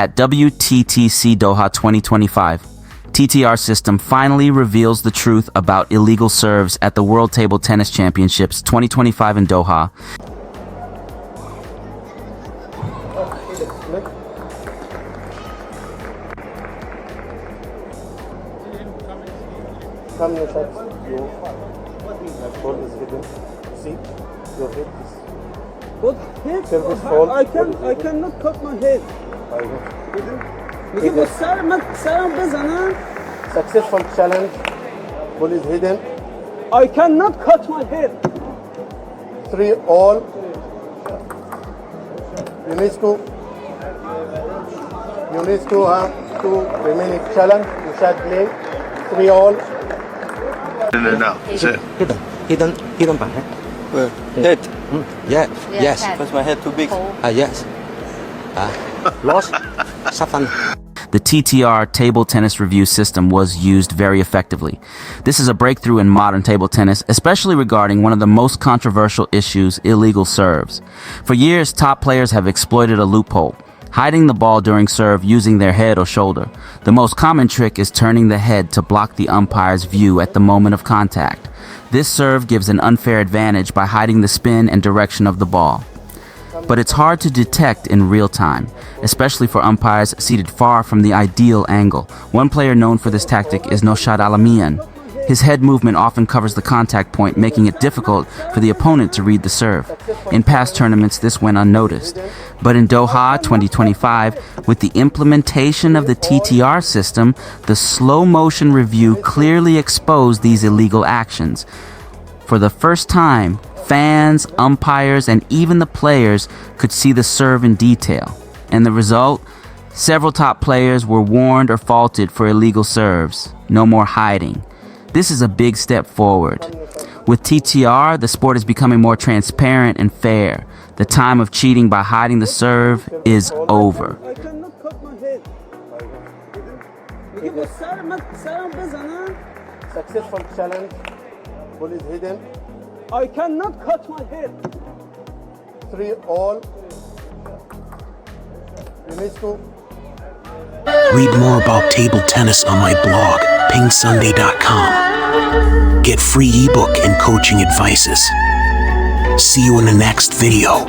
At WTTC Doha 2025, TTR system finally reveals the truth about illegal serves at the World Table Tennis Championships 2025 in Doha. Come Noshad, your ball is hidden. See, your head is. What head? Service fault. I cannot cut my head. میگه با سرم بزنم. Successful challenge. Ball is hidden. I cannot cut my head. 3-all. UNESCO have two remaining challenge. Noshad play 3-all. No. Is it? Hidden by head. Where? Head. Yeah. Yes. Was my head too big? Yes. Lost. Safan. The TTR table tennis review system was used very effectively. This is a breakthrough in modern table tennis, especially regarding one of the most controversial issues, illegal serves. For years, top players have exploited a loophole, hiding the ball during serve using their head or shoulder. The most common trick is turning the head to block the umpire's view at the moment of contact. This serve gives an unfair advantage by hiding the spin and direction of the ball. But it's hard to detect in real time, especially for umpires seated far from the ideal angle. One player known for this tactic is Noshad Alamiyan. His head movement often covers the contact point, making it difficult for the opponent to read the serve. In past tournaments, this went unnoticed. But in Doha 2025, with the implementation of the TTR system, the slow motion review clearly exposed these illegal actions. For the first time, fans, umpires, and even the players could see the serve in detail. And the result? Several top players were warned or faulted for illegal serves. No more hiding. This is a big step forward. With TTR, the sport is becoming more transparent and fair. The time of cheating by hiding the serve is over. I cannot cut my head. میگه با سرم بزنم. Successful challenge. Ball is hidden. I cannot cut my head. 3-all. UNESCO. Read more about table tennis on my blog, PingSunday.com. Get free ebook and coaching advices. See you in the next video.